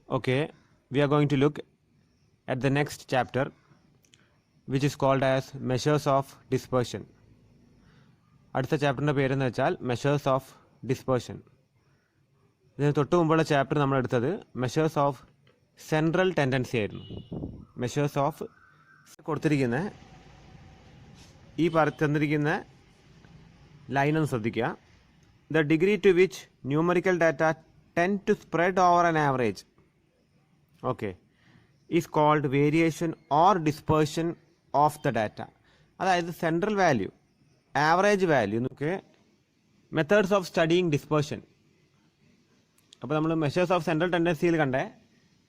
Okay, we are going to look at the next chapter, which is called as measures of dispersion. അടുത്ത ചാപ്റ്ററിൻ്റെ പേരെന്ന് വെച്ചാൽ measures of dispersion. ഇതിന് തൊട്ട് മുമ്പുള്ള ചാപ്റ്റർ നമ്മൾ എടുത്തത് മെഷേഴ്സ് ഓഫ് സെൻട്രൽ ടെൻഡൻസി ആയിരുന്നു. മെഷേഴ്സ് ഓഫ് കൊടുത്തിരിക്കുന്ന ഈ തന്നിരിക്കുന്ന ലൈനൊന്ന് ശ്രദ്ധിക്കുക. The degree to which numerical data tend to spread over an average is called variation or dispersion of the data. അതായത് സെൻട്രൽ വാല്യൂ, ആവറേജ് വാല്യൂ എന്നൊക്കെ മെത്തേഡ്സ് ഓഫ് സ്റ്റഡിയിങ് ഡിസ്പേർഷൻ. അപ്പോൾ നമ്മൾ മെഷേഴ്സ് ഓഫ് സെൻട്രൽ ടെൻഡൻസിയിൽ കണ്ടേ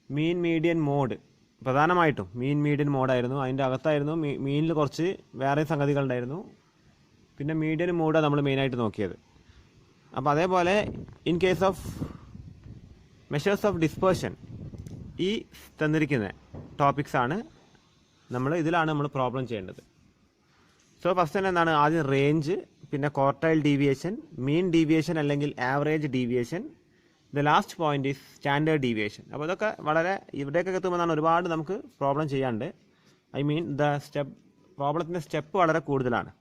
mean median mode, പ്രധാനമായിട്ടും mean median മോഡായിരുന്നു. അതിൻ്റെ അകത്തായിരുന്നു മീനിൽ കുറച്ച് വേറെ സംഗതികളുണ്ടായിരുന്നു. പിന്നെ മീഡിയൻ മോഡാണ് നമ്മൾ മെയിനായിട്ട് നോക്കിയത്. അപ്പോൾ അതേപോലെ in case of measures of dispersion ഈ തന്നിരിക്കുന്ന ടോപ്പിക്സാണ് ഇതിലാണ് നമ്മൾ പ്രോബ്ലം ചെയ്യേണ്ടത്. സോ ഫസ്റ്റ് തന്നെ എന്താണ്, ആദ്യം റേഞ്ച്, പിന്നെ ക്വാർട്ടൈൽ ഡീവിയേഷൻ, മീൻ ഡീവിയേഷൻ അല്ലെങ്കിൽ average deviation, the last point is standard deviation. അപ്പോൾ ഇതൊക്കെ വളരെ ഇവിടേക്കൊക്കെ എത്തുമ്പോൾ ഒരുപാട് നമുക്ക് പ്രോബ്ലം ചെയ്യാണ്ട്. പ്രോബ്ലത്തിൻ്റെ സ്റ്റെപ്പ് വളരെ കൂടുതലാണ്.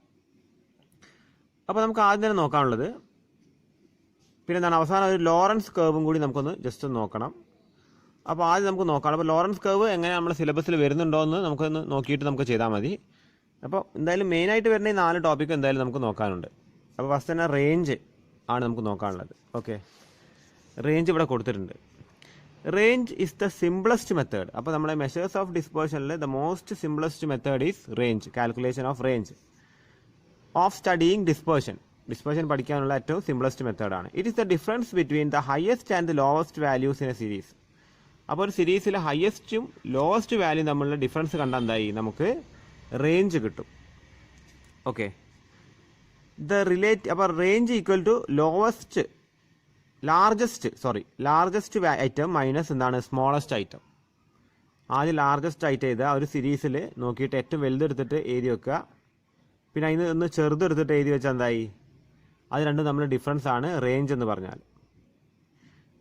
അപ്പോൾ നമുക്ക് ആദ്യം തന്നെ നോക്കാനുള്ളത് പിന്നെ എന്താണ്, അവസാനം ഒരു ലോറൻസ് കേർവും കൂടി നമുക്കൊന്ന് ജസ്റ്റ് ഒന്ന് നോക്കണം. അപ്പോൾ ആദ്യം നമുക്ക് നോക്കാം. അപ്പോൾ ലോറൻസ് കേർവ് എങ്ങനെ നമ്മുടെ സിലബസിൽ വരുന്നുണ്ടോ എന്ന് നമുക്കൊന്ന് നോക്കിയിട്ട് നമുക്ക് ചെയ്താൽ മതി. അപ്പോൾ എന്തായാലും മെയിനായിട്ട് വരുന്ന ഈ 4 ടോപ്പിക്ക് എന്തായാലും നമുക്ക് നോക്കാനുണ്ട്. അപ്പോൾ ഫസ്റ്റ് തന്നെ റേഞ്ച് ആണ് നമുക്ക് നോക്കാനുള്ളത്. റേഞ്ച് ഇവിടെ കൊടുത്തിട്ടുണ്ട്. Range is the simplest method. അപ്പോൾ നമ്മുടെ മെഷേഴ്സ് ഓഫ് ഡിസ്പേർഷനിൽ the most simplest method is range, calculation of range of studying dispersion. Dispersion പഠിക്കാനുള്ള ഏറ്റവും സിംപ്ലസ്റ്റ് മെത്തേഡാണ്. It is the difference between the highest and the lowest values in a series. അപ്പോൾ ഒരു സീരീസിലെ ഹയസ്റ്റും ലോവസ്റ്റ് വാല്യൂ തമ്മിലുള്ള difference കണ്ടാൽ എന്തായി, നമുക്ക് റേഞ്ച് കിട്ടും. അപ്പോൾ range equal to largest item minus എന്താണ്, സ്മോളസ്റ്റ് ഐറ്റം. ആദ്യം ലാർജസ്റ്റ് ഐറ്റം ചെയ്താൽ ഒരു സീരീസിൽ നോക്കിയിട്ട് ഏറ്റവും വലുതെടുത്തിട്ട് എഴുതി വെക്കുക. പിന്നെ അതിന് ഒന്ന് ചെറുതെടുത്തിട്ട് എഴുതി വെച്ചാൽ എന്തായി, അത് രണ്ടും തമ്മിൽ ഡിഫറൻസ് ആണ് റേഞ്ച് എന്ന് പറഞ്ഞാൽ.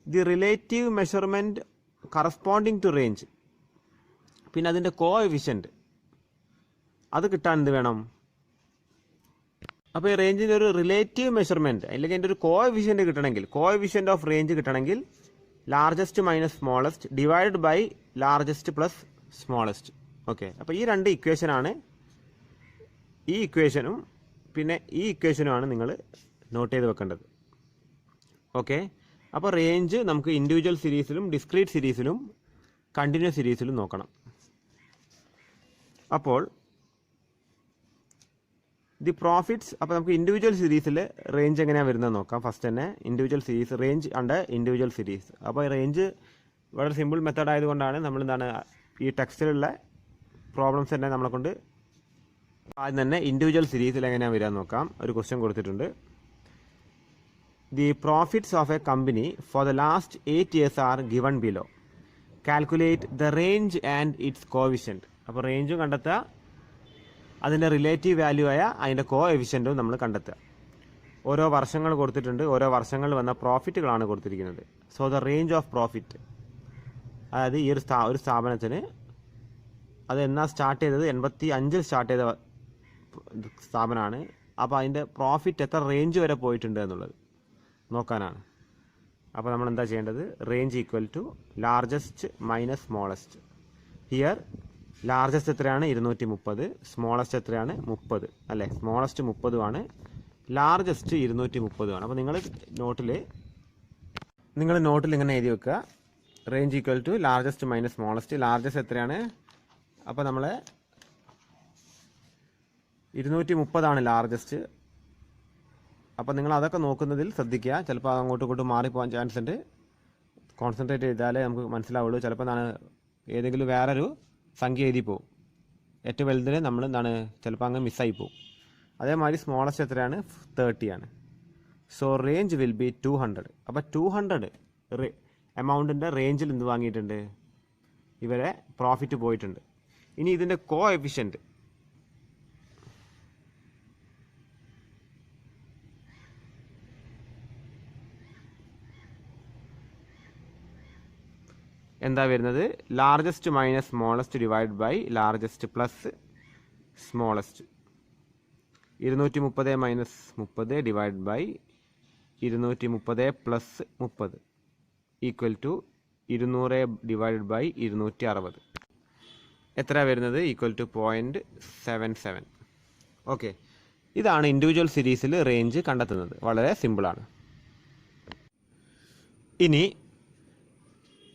The relative measurement corresponding to range, പിന്നെ അതിൻ്റെ കോഎഫിഷ്യൻറ്റ് അത് കിട്ടാൻ എന്ത് വേണം. അപ്പോൾ ഈ റേഞ്ചിൻ്റെ ഒരു റിലേറ്റീവ് മെഷർമെൻറ്റ് അല്ലെങ്കിൽ അതിൻ്റെ ഒരു കോഎഫിഷ്യൻറ്റ് കിട്ടണമെങ്കിൽ, കോഎഫിഷ്യൻറ്റ് ഓഫ് റേഞ്ച് കിട്ടണമെങ്കിൽ largest minus smallest divided by largest plus smallest. അപ്പോൾ ഈ 2 ഇക്വേഷനാണ്. ഈ ഇക്വേഷനും പിന്നെ ഈ ഇക്വേഷനുമാണ് നിങ്ങൾ നോട്ട് ചെയ്ത് വെക്കേണ്ടത്. അപ്പോൾ റേഞ്ച് നമുക്ക് ഇൻഡിവിജ്വൽ സീരീസിലും ഡിസ്ക്രീറ്റ് സീരീസിലും കണ്ടിന്യൂസ് സീരീസിലും നോക്കണം. അപ്പോൾ ദി പ്രോഫിറ്റ്സ്, അപ്പോൾ നമുക്ക് ഇൻഡിവിജ്വൽ സീരീസിൽ റേഞ്ച് എങ്ങനെയാണ് വരുന്നത് നോക്കാം. ഫസ്റ്റ് തന്നെ individual series, range under individual series. അപ്പോൾ ഈ റേഞ്ച് വളരെ സിമ്പിൾ മെത്തേഡ് ആയതുകൊണ്ടാണ് ഈ ടെക്സ്റ്റിലുള്ള പ്രോബ്ലംസ് തന്നെ നമ്മളെ കൊണ്ട് ആദ്യം തന്നെ ഇൻഡിവിജ്വൽ സീരീസിൽ എങ്ങനെയാണ് വരിക നോക്കാം. ഒരു ക്വസ്റ്റ്യൻ കൊടുത്തിട്ടുണ്ട്. The profits of a company for the last 8 years are given below. Calculate the range and its coefficient. അപ്പോൾ റേഞ്ചും കണ്ടെത്തുക, അതിൻ്റെ റിലേറ്റീവ് വാല്യൂ ആയ അതിൻ്റെ കോഎഫിഷ്യൻറ്റും നമ്മൾ കണ്ടെത്തുക. ഓരോ വർഷങ്ങൾ കൊടുത്തിട്ടുണ്ട്, ഓരോ വർഷങ്ങളിൽ വന്ന പ്രോഫിറ്റുകളാണ് കൊടുത്തിരിക്കുന്നത്. So the range of profit, അതായത് ഈ ഒരു സ്ഥാപനത്തിന് അത് എന്നാ സ്റ്റാർട്ട് ചെയ്തത്, 85 സ്റ്റാർട്ട് ചെയ്ത സ്ഥാപനമാണ്. അപ്പോൾ അതിൻ്റെ പ്രോഫിറ്റ് എത്ര റേഞ്ച് വരെ പോയിട്ടുണ്ട് എന്നുള്ളത് നോക്കാനാണ്. അപ്പോൾ നമ്മൾ എന്താ ചെയ്യേണ്ടത്, range equal to largest minus smallest. Here largest എത്രയാണ്, 230. സ്മോളസ്റ്റ് എത്രയാണ്, 30 അല്ലേ. സ്മോളസ്റ്റ് 30 ലാർജസ്റ്റ് 230 അപ്പോൾ നിങ്ങൾ നോട്ടിൽ ഇങ്ങനെ എഴുതി വെക്കുക, range equal to largest minus smallest. Largest എത്രയാണ്, അപ്പോൾ നമ്മൾ 230 ലാർജസ്റ്റ്. അപ്പോൾ നിങ്ങൾ അതൊക്കെ നോക്കുന്നതിൽ ശ്രദ്ധിക്കുക. ചിലപ്പോൾ അങ്ങോട്ടും ഇങ്ങോട്ടും മാറിപ്പോകാൻ ചാൻസ് ഉണ്ട്. കോൺസെൻട്രേറ്റ് ചെയ്താലേ നമുക്ക് മനസ്സിലാവുള്ളൂ. ചിലപ്പോൾ ഏതെങ്കിലും വേറൊരു സംഖ്യ എഴുതി പോകും. ഏറ്റവും വലുതിന് നമ്മൾ ചിലപ്പോൾ അങ്ങ് മിസ്സായി പോകും. അതേമാതിരി സ്മോളസ്റ്റ് എത്രയാണ്, 30. So range will B 200. അപ്പോൾ 200 എമൗണ്ടിൻ്റെ റേഞ്ചിൽ എന്ത് വാങ്ങിയിട്ടുണ്ട്, ഇവരെ പ്രോഫിറ്റ് പോയിട്ടുണ്ട്. ഇനി ഇതിൻ്റെ കോഎഫിഷ്യൻറ്റ്, എന്താ വരുന്നത്? Largest minus smallest divide by largest plus smallest. 230 minus 30 divide by 230 plus 30 equal to 200 divide by 260. എത്ര വരുന്നത്? Equal to 0.77. ഓക്കെ, ഇതാണ് ഇൻഡിവിജ്വൽ സീരീസിൽ റേഞ്ച് കണ്ടെത്തുന്നത്. വളരെ സിമ്പിളാണ്. ഇനി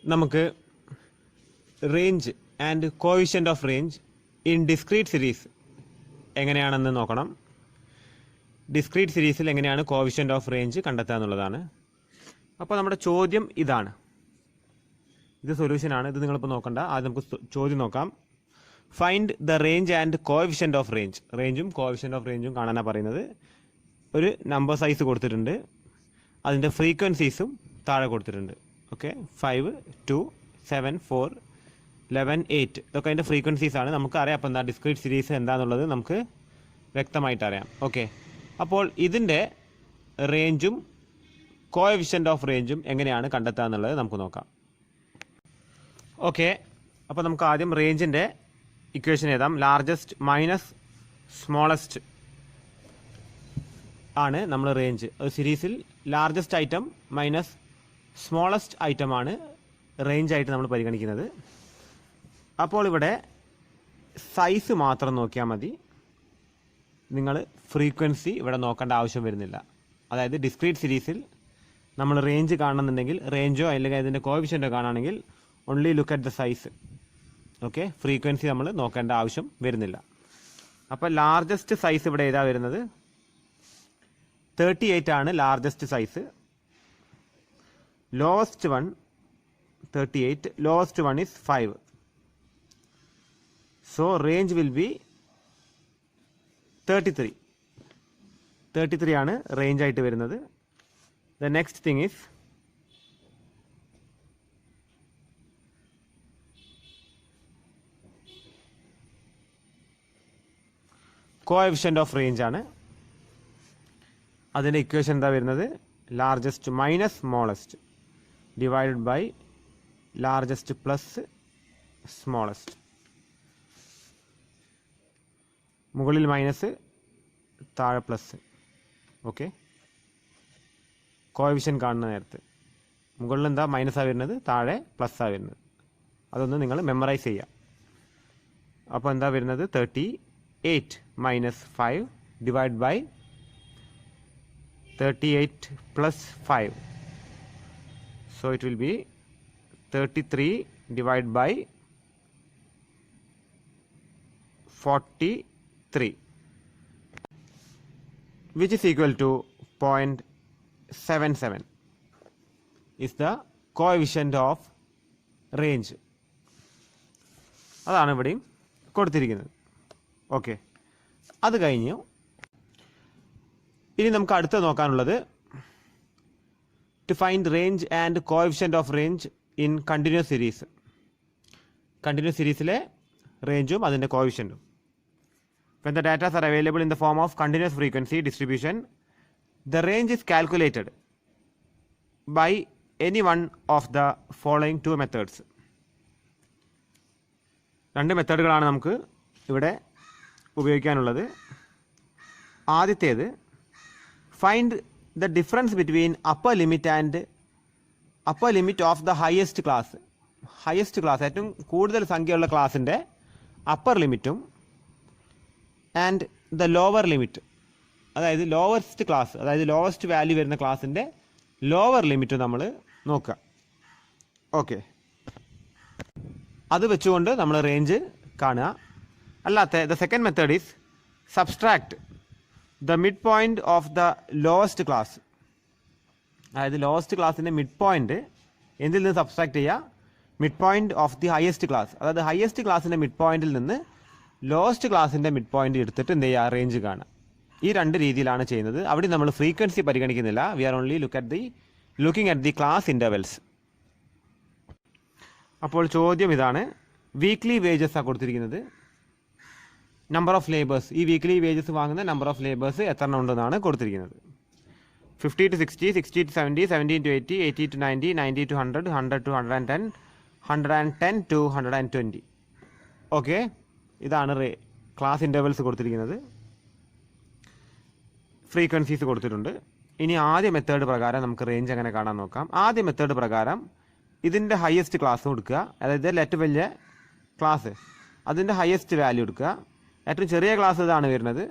നമുക്ക് range and coefficient of range in discrete series എങ്ങനെയാണെന്ന് നോക്കണം. ഡിസ്ക്രീറ്റ് സീരീസിൽ എങ്ങനെയാണ് കോഎഫിഷ്യൻ്റ് ഓഫ് റേഞ്ച് കണ്ടെത്തുക എന്നുള്ളതാണ്. അപ്പോൾ നമ്മുടെ ചോദ്യം ഇതാണ്. ഇത് സൊല്യൂഷനാണ്. ഇത് നിങ്ങളിപ്പോൾ നോക്കണ്ട. ആദ്യം നമുക്ക് ചോദ്യം നോക്കാം. Find the range and coefficient of range. റേഞ്ചും കോഎഫിഷ്യൻ്റ് ഓഫ് റേഞ്ചും കാണാനാണ് പറയുന്നത്. ഒരു നമ്പർ സൈസ് കൊടുത്തിട്ടുണ്ട്, അതിൻ്റെ ഫ്രീക്വൻസീസും താഴെ കൊടുത്തിട്ടുണ്ട്. ഓക്കെ, 5, 2, 7, 4, 11, 8 ഇതൊക്കെ അതിൻ്റെ ഫ്രീക്വൻസീസാണ്. നമുക്കറിയാം അപ്പോൾ എന്താ ഡിസ്ക്രീറ്റ് സീരീസ് എന്താണെന്നുള്ളത് നമുക്ക് വ്യക്തമായിട്ട് അറിയാം. ഓക്കെ, അപ്പോൾ ഇതിൻ്റെ റേഞ്ചും കോഎഫിഷ്യൻ്റ് ഓഫ് റേഞ്ചും എങ്ങനെയാണ് കണ്ടെത്തുക എന്നുള്ളത് നമുക്ക് നോക്കാം. ഓക്കെ, അപ്പോൾ നമുക്ക് ആദ്യം റേഞ്ചിൻ്റെ ഇക്വേഷൻ എഴുതാം. ലാർജസ്റ്റ് മൈനസ് സ്മോളസ്റ്റ് ആണ് നമ്മൾ റേഞ്ച്. ഒരു സീരീസിൽ ലാർജസ്റ്റ് ഐറ്റം മൈനസ് സ്മോളസ്റ്റ് ഐറ്റമാണ് റേഞ്ചായിട്ട് നമ്മൾ പരിഗണിക്കുന്നത്. അപ്പോൾ ഇവിടെ സൈസ് മാത്രം നോക്കിയാൽ മതി. നിങ്ങൾ ഫ്രീക്വൻസി ഇവിടെ നോക്കേണ്ട ആവശ്യം വരുന്നില്ല. അതായത് ഡിസ്ക്രീറ്റ് സീരീസിൽ നമ്മൾ റേഞ്ച് കാണുന്നുണ്ടെങ്കിൽ റേഞ്ചോ അല്ലെങ്കിൽ അതിൻ്റെ കോഎഫിഷ്യൻ്റോ കാണുകയാണെങ്കിൽ only look at the size. Okay, frequency നമ്മൾ നോക്കേണ്ട ആവശ്യം വരുന്നില്ല. അപ്പോൾ ലാർജസ്റ്റ് സൈസ് ഇവിടെ ഏതാ വരുന്നത്? 38 ആണ് largest size. Lowest one 38, lowest one is 5. So range will be 33. 33 ആണ് റേഞ്ച് ആയിട്ട് വരുന്നത്. The next thing is coefficient of range ആണ്. അതിൻ്റെ ഇക്വേഷൻ എന്താ വരുന്നത്? Largest minus smallest divided by largest plus smallest. മുകളിൽ മൈനസ്, താഴെ പ്ലസ്. ഓക്കെ, കോഎഫിഷ്യൻ കാണുന്ന നേരത്ത് മുകളിൽ എന്താ മൈനസാണ് വരുന്നത്, താഴെ പ്ലസ്സാണ് വരുന്നത്. അതൊന്ന് നിങ്ങൾ മെമ്മറൈസ് ചെയ്യുക. അപ്പോൾ എന്താ വരുന്നത്? 38 minus 5 divide by 38 plus 5. So it will be 33 divided by 43, which is equal to 0.77 is the coefficient of range. അതാണ് ഇവിടെയും കൊടുത്തിരിക്കുന്നത്. ഓക്കെ, അത് കഴിഞ്ഞു. ഇനി നമുക്ക് അടുത്ത് നോക്കാനുള്ളത് to find range and coefficient of range in continuous series. Continuous സീരീസിലെ റേഞ്ചും അതിൻ്റെ കോഎഫിഷ്യൻറ്റും. When the data are available in the form of continuous frequency distribution, the range is calculated by any one of the following two methods. രണ്ട് മെത്തേഡുകളാണ് നമുക്ക് ഇവിടെ ഉപയോഗിക്കാനുള്ളത്. ആദ്യത്തേത് find the difference between upper limit and upper limit of the highest class. highest class ഏറ്റവും കൂടുതൽ സംഖ്യയുള്ള ക്ലാസിൻ്റെ upper ലിമിറ്റും and the lower limit, അതായത് lowest class, അതായത് lowest value വരുന്ന ക്ലാസിൻ്റെ ലോവർ ലിമിറ്റ് നമ്മൾ നോക്കുക. ഓക്കെ, അത് വെച്ചുകൊണ്ട് നമ്മൾ റേഞ്ച് കാണുക. അല്ലാത്ത the second method is subtract the mid point of the lowest class. അതായത് ലോവസ്റ്റ് ക്ലാസ്സിൻ്റെ മിഡ് പോയിന്റ് എന്തിൽ നിന്ന് സബ്സ്ട്രാക്ട് ചെയ്യുക? Mid point of the highest class. അതായത് ഹയസ്റ്റ് ക്ലാസ്സിൻ്റെ മിഡ് പോയിന്റിൽ നിന്ന് ലോവസ്റ്റ് ക്ലാസ്സിൻ്റെ മിഡ് പോയിന്റ് എടുത്തിട്ട് എന്ത് ചെയ്യുക? റേഞ്ച് കാണുക. ഈ രണ്ട് രീതിയിലാണ് ചെയ്യുന്നത്. അവിടെ നമ്മൾ ഫ്രീക്വൻസി പരിഗണിക്കുന്നില്ല. We are only looking at the class intervals. അപ്പോൾ ചോദ്യം ഇതാണ്. വീക്ക്ലി വേജസ് ആണ് കൊടുത്തിരിക്കുന്നത്. നമ്പർ ഓഫ് ലേബേഴ്സ്, ഈ വീക്ക്ലി വേജസ് വാങ്ങുന്ന നമ്പർ ഓഫ് ലേബേഴ്സ് എത്ര എണ്ണം ഉണ്ടെന്നാണ് കൊടുത്തിരിക്കുന്നത്. 50 to 60, 60 to 70, 70 to 80, 80 to 90, 90 to 100, 100 to 110, 110 to 120. Okay, ഇതാണ് ക്ലാസ് ഇൻ്റർവെൽസ് കൊടുത്തിരിക്കുന്നത്. ഫ്രീക്വൻസീസ് കൊടുത്തിട്ടുണ്ട്. ഇനി ആദ്യ മെത്തേഡ് പ്രകാരം നമുക്ക് റേഞ്ച് എങ്ങനെ കാണാൻ നോക്കാം. ആദ്യ മെത്തേഡ് പ്രകാരം ഇതിൻ്റെ ഹയസ്റ്റ് ക്ലാസ് കൊടുക്കുക, അതായത് ഏറ്റവും വലിയ ക്ലാസ് അതിൻ്റെ ഹയസ്റ്റ് വാല്യൂ എടുക്കുക. ഏറ്റവും ചെറിയ ക്ലാസ് ഇതാണ് വരുന്നത്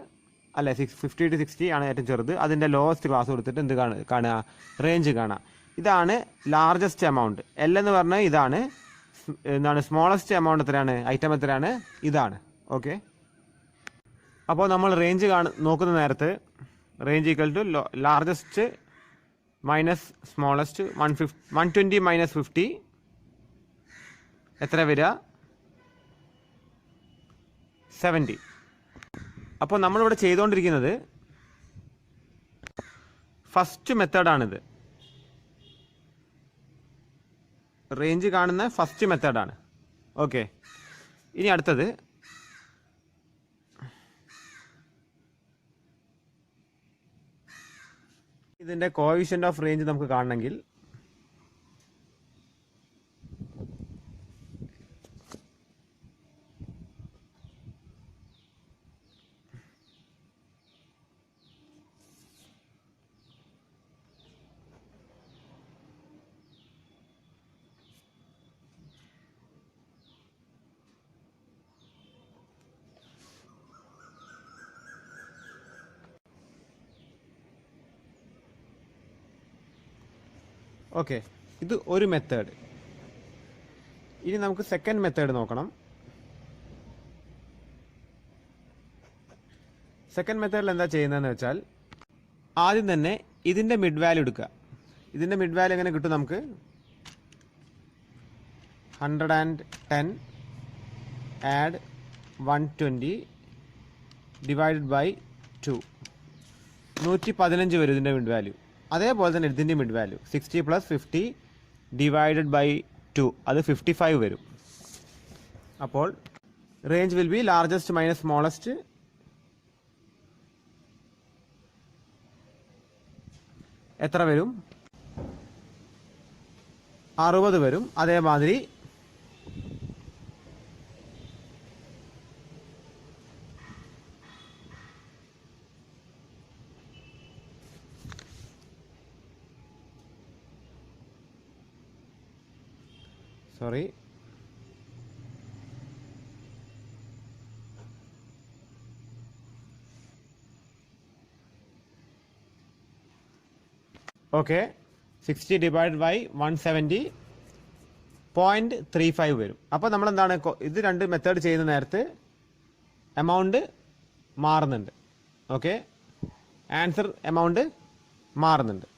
അല്ലേ, 50 to 60 ആണ് ഏറ്റവും ചെറുത്. അതിൻ്റെ ലോവസ്റ്റ് ക്ലാസ് കൊടുത്തിട്ട് എന്ത് കാണുക, റേഞ്ച് കാണുക. ഇതാണ് ലാർജസ്റ്റ് എമൗണ്ട്. എൽ എന്ന് പറഞ്ഞാൽ ഇതാണ്. എന്താണ് സ്മോളസ്റ്റ് എമൗണ്ട് എത്രയാണ്, ഐറ്റം എത്രയാണ്, ഇതാണ്. ഓക്കെ, അപ്പോൾ നമ്മൾ റേഞ്ച് നോക്കുന്ന നേരത്ത് range equal to largest minus smallest 120 minus 50 എത്ര വരിക, 70. അപ്പോൾ നമ്മളിവിടെ ചെയ്തുകൊണ്ടിരിക്കുന്നത് ഫസ്റ്റ് മെത്തേഡാണിത്. റേഞ്ച് കാണുന്ന ഫസ്റ്റ് മെത്തേഡാണ്. ഓക്കെ, ഇനി അടുത്തത് ഇതിൻ്റെ കോഎഫിഷ്യന്റ് ഓഫ് റേഞ്ച് നമുക്ക് കാണണമെങ്കിൽ ഓക്കെ, ഇത് ഒരു മെത്തേഡ്. ഇനി നമുക്ക് സെക്കൻഡ് മെത്തേഡ് നോക്കണം. സെക്കൻഡ് മെത്തേഡിൽ എന്താ ചെയ്യുന്നതെന്ന് വെച്ചാൽ ആദ്യം തന്നെ ഇതിൻ്റെ മിഡ് വാല്യൂ എടുക്കുക. ഇതിൻ്റെ മിഡ് വാല്യൂ എങ്ങനെ കിട്ടും നമുക്ക്, 110 ആഡ് 120 ഡിവൈഡഡ് ബൈ 2, 115 വരും ഇതിൻ്റെ മിഡ് വാല്യൂ. അതേപോലെ തന്നെ ഇതിൻ്റെ mid value 60 plus 50 divided by 2, അത് 55 വരും. അപ്പോൾ range will be largest minus smallest എത്ര വരും, 60 വരും. അതേമാതിരി സോറി ഓക്കെ, 60 ഡിവൈഡ് ബൈ 170 0.35 വരും. അപ്പോൾ നമ്മളെന്താണ് ഇത് രണ്ട് മെത്തേഡ് ചെയ്യുന്ന നേരത്ത് എമൗണ്ട് മാറുന്നുണ്ട്. ഓക്കെ, ആൻസർ എമൗണ്ട് മാറുന്നുണ്ട്.